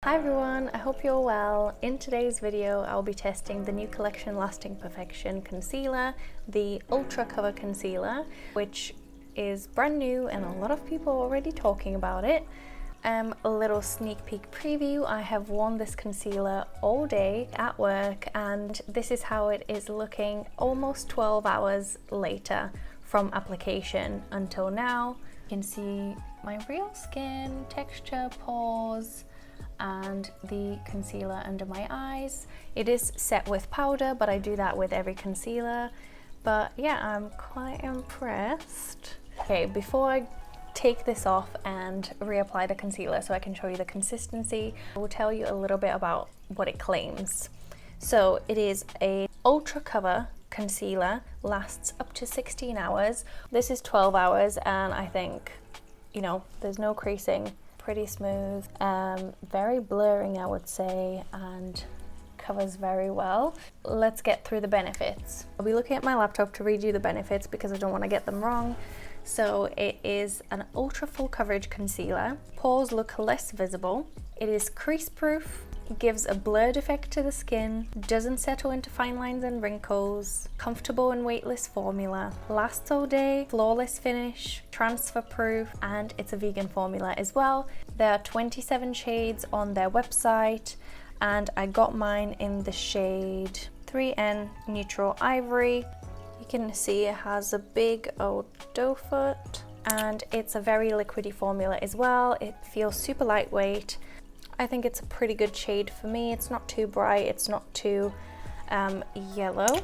Hi everyone, I hope you're well. In today's video I'll be testing the new collection Lasting Perfection concealer, the Ultra Cover Concealer, which is brand new and a lot of people are already talking about it. A little sneak peek preview, I have worn this concealer all day at work and this is how it is looking almost 12 hours later from application until now. You can see my real skin, texture, pores, and the concealer under my eyes. It is set with powder, but I do that with every concealer. But yeah, I'm quite impressed. Okay, before I take this off and reapply the concealer so I can show you the consistency, I will tell you a little bit about what it claims. So it is a ultra cover concealer, lasts up to 16 hours. This is 12 hours and I think, you know, there's no creasing. Pretty smooth, very blurring I would say, and covers very well. Let's get through the benefits. I'll be looking at my laptop to read you the benefits because I don't want to get them wrong. So it is an ultra full coverage concealer. Pores look less visible. It is crease proof. Gives a blurred effect to the skin, doesn't settle into fine lines and wrinkles, comfortable and weightless formula, lasts all day, flawless finish, transfer proof, and it's a vegan formula as well. There are 27 shades on their website and I got mine in the shade 3N Neutral Ivory. You can see it has a big old doe foot and it's a very liquidy formula as well. It feels super lightweight. I think it's a pretty good shade for me. It's not too bright, it's not too yellow.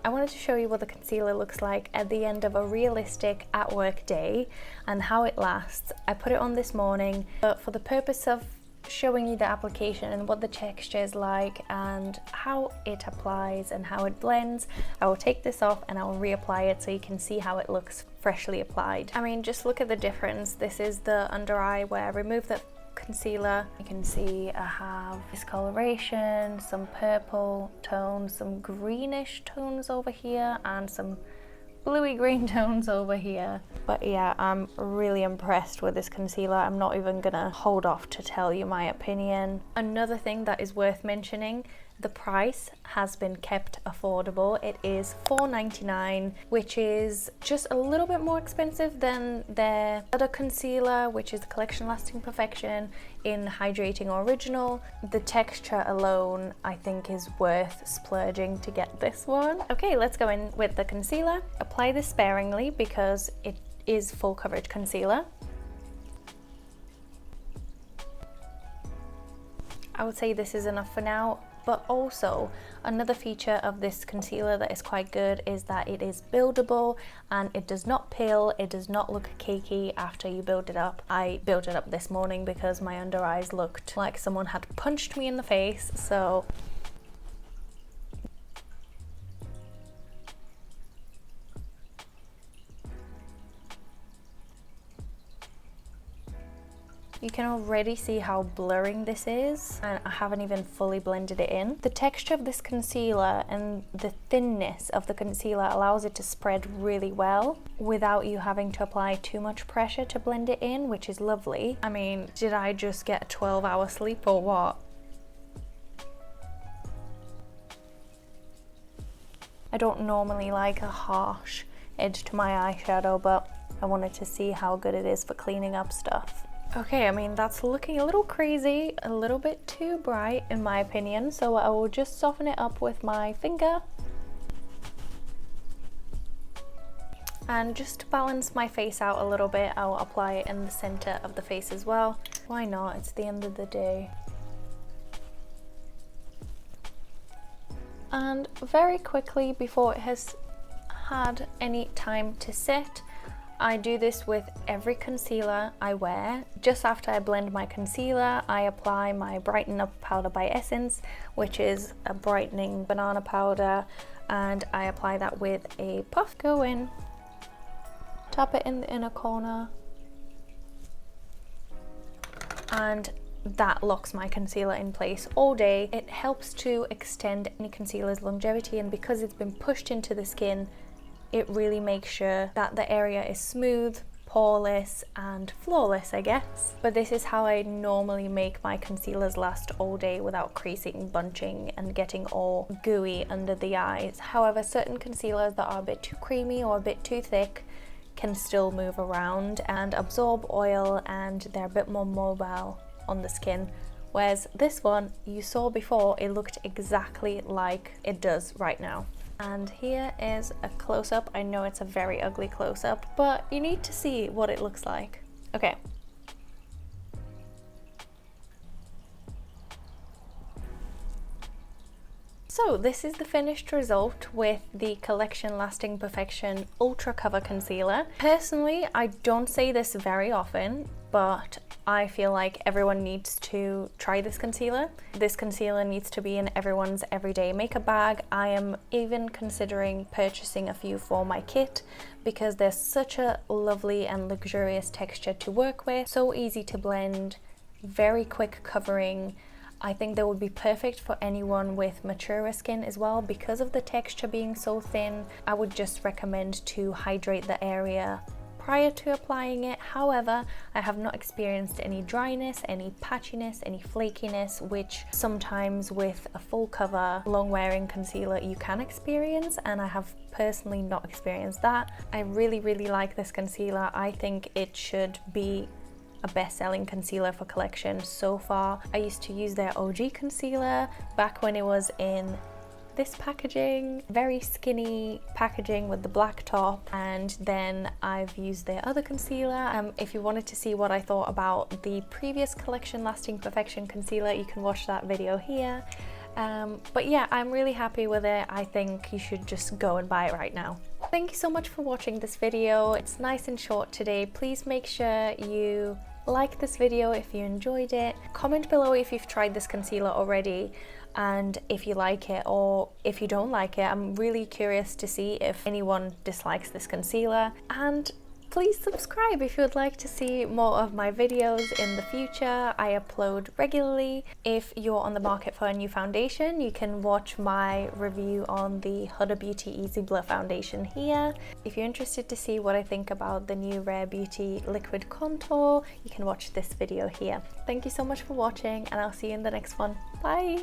I wanted to show you what the concealer looks like at the end of a realistic at work day and how it lasts. I put it on this morning, but for the purpose of showing you the application and what the texture is like and how it applies and how it blends, I will take this off and I will reapply it so you can see how it looks freshly applied. I mean, just look at the difference. This is the under eye where I removed the concealer. You can see I have discoloration, some purple tones, some greenish tones over here, and some bluey green tones over here. But yeah, I'm really impressed with this concealer. I'm not even gonna hold off to tell you my opinion. Another thing that is worth mentioning, the price has been kept affordable. It is $4.99, which is just a little bit more expensive than their other concealer, which is the Collection Lasting Perfection in Hydrating Original. The texture alone, I think, is worth splurging to get this one. Okay, let's go in with the concealer. Apply this sparingly because it is full coverage concealer. I would say this is enough for now. But also another feature of this concealer that is quite good is that it is buildable and it does not peel, it does not look cakey after you build it up. I built it up this morning because my under eyes looked like someone had punched me in the face, so you can already see how blurring this is and I haven't even fully blended it in. The texture of this concealer and the thinness of the concealer allows it to spread really well without you having to apply too much pressure to blend it in, which is lovely. I mean, did I just get a 12-hour sleep or what? I don't normally like a harsh edge to my eyeshadow, but I wanted to see how good it is for cleaning up stuff. Okay, I mean, that's looking a little crazy, a little bit too bright in my opinion, so I will just soften it up with my finger. And just to balance my face out a little bit, I will apply it in the center of the face as well. Why not? It's the end of the day. And very quickly, before it has had any time to set, I do this with every concealer I wear. Just after I blend my concealer, I apply my Brighten Up powder by Essence, which is a brightening banana powder, and I apply that with a puff. Go in, tap it in the inner corner, and that locks my concealer in place all day. It helps to extend any concealer's longevity, and because it's been pushed into the skin, it really makes sure that the area is smooth, poreless and flawless, I guess. But this is how I normally make my concealers last all day without creasing, bunching and getting all gooey under the eyes. However, certain concealers that are a bit too creamy or a bit too thick can still move around and absorb oil, and they're a bit more mobile on the skin. Whereas this one, you saw before, it looked exactly like it does right now. And here is a close-up. I know it's a very ugly close-up, but you need to see what it looks like. Okay. So this is the finished result with the Collection Lasting Perfection Ultra Cover Concealer. Personally, I don't say this very often, but I feel like everyone needs to try this concealer. This concealer needs to be in everyone's everyday makeup bag. I am even considering purchasing a few for my kit because there's such a lovely and luxurious texture to work with. So easy to blend, very quick covering. I think they would be perfect for anyone with maturer skin as well. Because of the texture being so thin, I would just recommend to hydrate the area prior to applying it. However, I have not experienced any dryness, any patchiness, any flakiness, which sometimes with a full cover, long wearing concealer you can experience, and I have personally not experienced that. I really like this concealer. I think it should be a best-selling concealer for Collection so far. I used to use their OG concealer back when it was in this packaging, very skinny packaging with the black top, and then I've used their other concealer. If you wanted to see what I thought about the previous Collection Lasting Perfection concealer, you can watch that video here. But yeah, I'm really happy with it. I think you should just go and buy it right now. Thank you so much for watching this video. It's nice and short today. Please make sure you like this video if you enjoyed it. Comment below if you've tried this concealer already and if you like it, or if you don't like it. I'm really curious to see if anyone dislikes this concealer. And please subscribe if you would like to see more of my videos in the future. I upload regularly. If you're on the market for a new foundation, you can watch my review on the Huda Beauty Easy Blur foundation here. If you're interested to see what I think about the new Rare Beauty liquid contour, you can watch this video here. Thank you so much for watching, and I'll see you in the next one. Bye!